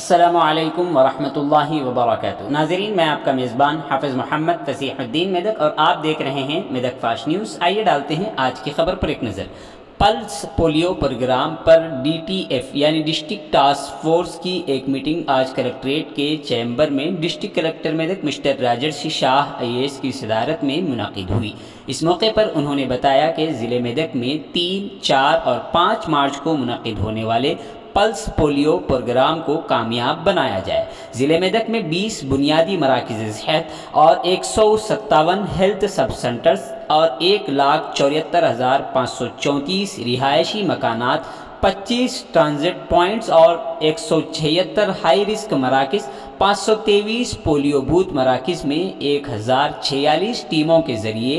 अस्सलामुअलैकुम वरहमतुल्लाहि वबरकातुहू। नाज़रीन, मैं आपका मेज़बान हाफ़िज़ मोहम्मद फ़सीहुद्दीन मेदक और आप देख रहे हैं मेदक फास्ट न्यूज़। आइए डालते हैं आज की खबर पर एक नज़र। पल्स पोलियो प्रोग्राम पर DTF यानी डिस्ट्रिक्ट टास्क फोर्स की एक मीटिंग आज कलेक्ट्रेट के चैम्बर में डिस्ट्रिक्ट कलेक्टर मेदक मिस्टर राजर्षि शाह IAS की सदारत में मुनाकिद हुई। इस मौके पर उन्होंने बताया कि ज़िले मेदक में 3, 4 और 5 मार्च को मुनाकिद होने वाले पल्स पोलियो प्रोग्राम को कामयाब बनाया जाए। ज़िले मेदक में 20 बुनियादी मराकिज़ सेहत और 157 हेल्थ सब सेंटर्स और 1,74,534 रिहायशी मकानात, 25 ट्रांजिट पॉइंट्स और 176 हाई रिस्क मराकिज़, 523 पोलियो बूथ मराकिज़ में 1046 टीमों के ज़रिए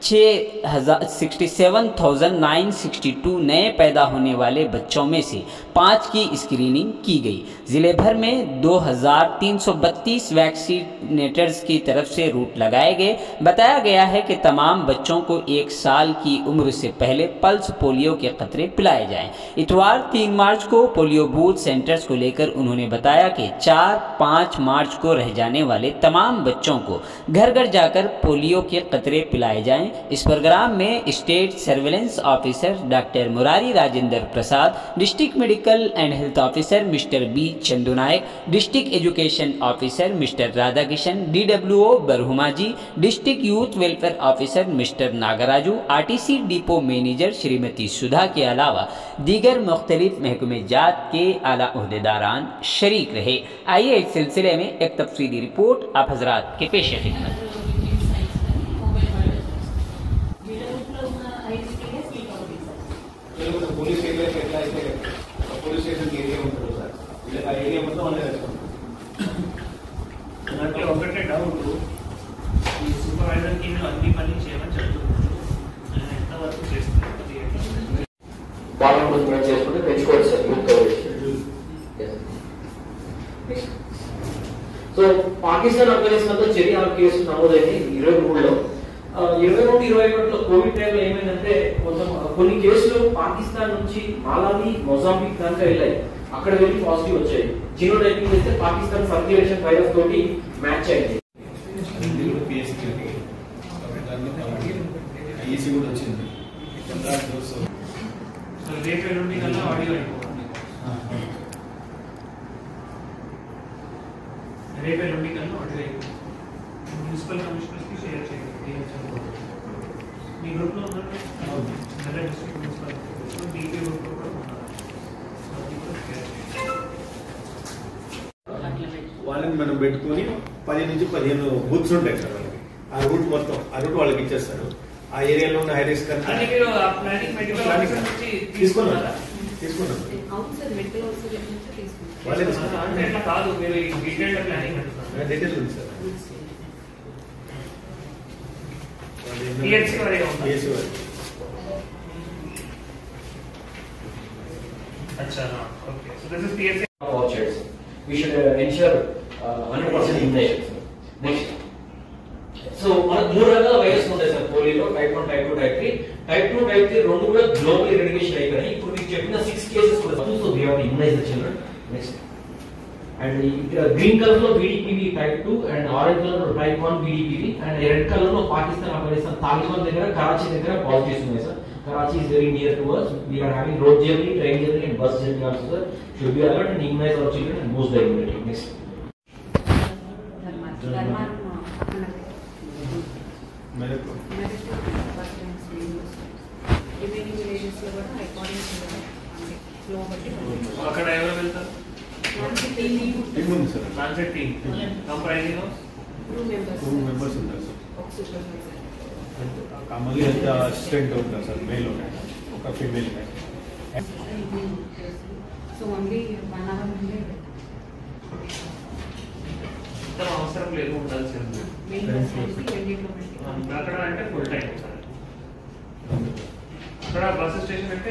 67,962 नए पैदा होने वाले बच्चों में से 5 की स्क्रीनिंग की गई। ज़िले भर में 2,332 वैक्सीनेटर्स की तरफ से रूट लगाए गए। बताया गया है कि तमाम बच्चों को 1 साल की उम्र से पहले पल्स पोलियो के कतरे पिलाए जाएं। इतवार 3 मार्च को पोलियो बूथ सेंटर्स को लेकर उन्होंने बताया कि 4-5 मार्च को रह जाने वाले तमाम बच्चों को घर घर जाकर पोलियो के कतरे पिलाए जाएं। इस प्रोग्राम में state surveillance officer doctor Murari Rajendra Prasad, district medical and health officer mister B Chandu Naik, district education officer mister Radhakishan, DWO बरहुमाजी, district youth welfare officer mister Nagaraju, RTC depot manager Shrimati Sudha के अलावा दीगर मुख्तलिफ महकमे जात के आला ओहदेदारान शरीक रहे। आइए इस सिलसिले में एक तफसीली रिपोर्ट आप हजरात के पेश खिदमत। పోలీస్ ఏరియా ఎట్లా అయితే పోలీస్ స్టేషన్ ఏరియా ఉంటుంది సార్, ఇలా ఆ ఏరియా మొత్తం అనే అంటే ఒకటే డౌట్, ఈ సూపర్వైజర్కి అన్ని పని చేయమని చెప్తున్నారు, ఎంతవరకు చేస్తున్నారు? బాగా చేసుకుంటే పెంచుకోవచ్చు sir youth coverage. So Pakistan ఆఫ్ఘనిస్తాన్లో చర్య కేసులు నమోదైంది 23లో. 22-21లో కోవిడ్ టైంలో ఏమైందంటే కొన్ని కేసులు పాకిస్తాన్ నుంచి మాలావి, మొజాంబిక్ దాకా వెళ్ళాయి. అక్కడ వెళ్ళి పాజిటివ్ వచ్చాయి. జీనోటైపింగ్ చేస్తే పాకిస్తాన్ సర్క్యులేషన్ వైరస్ తోటి మ్యాచ్ అయింది. రేపు ఎల్లుండి కల్లా ఆడియో అయిపోతుంది. రేపు ఎల్లుండి కల్లా ఆడియో అయిపోతుంది. మున్సిపల్ కమిషనర్స్కి షేర్ చేయండి. మీ గ్రూప్లో ఉన్నారు డిస్ట్రిక్ట్ మున్సిపల్ DP గ్రూప్లో కూడా ఉన్నారు. వాళ్ళని మనం పెట్టుకొని 10 నుంచి 15 బూత్స్ ఉంటాయి సార్ వాళ్ళకి. ఆ రూట్ మొత్తం వాళ్ళకి ఇచ్చేస్తారు. ఆ ఏరియాలో ఉన్న హై రిస్క్ తీసుకున్నాం. కాదు, మీరు డీటెయిల్ ప్లానింగ్ డీటెయిల్ ఉంది సార్. PHC వరకు अच्छा, okay. So this is PHC. Orchards. We should ensure 100% immunization. Next. So మనకు 3 రకాల వైరస్ ఉంటాయి సార్ పోలియోలో, type 1, type 2, type 3. Type 2, type 3 రెండు కూడా గ్లోబల్ ఎరాడికేషన్ అయిపోయినాయి. ఇప్పుడు మీకు చెప్పిన 6 కేసెస్ కూడా so we have to immunize the children. Next. And ఇక్కడ గ్రీన్ కలర్ లో BDPV type 2 and orange colour లో type 1 BDPV and red colour లో పాకిస్తాన్, ఆఫ్ఘనిస్తాన్, తాలిబాన్ దగ్గర, కరాచీ దగ్గర పాజిటివ్స్ ఉన్నాయి sir. Karachi is very near to us. We are having road journey, train journey and bus journey also sir. Should be alert and immunize our children and boost their immunity. Next. అక్కడ ఎవరు వెళ్తారు? Transit team comprising of 2 members ఉంటారు sir. మళ్ళీ assistant ఉంటారు sir, male ఉంటాయి, ఒక female ఉంటాయి. So only 1 hour అవసరం లేదు, ఉండాల్సింది అక్కడ అంటే ఫుల్ టైం సార్. అక్కడ బస్ స్టేషన్ అంటే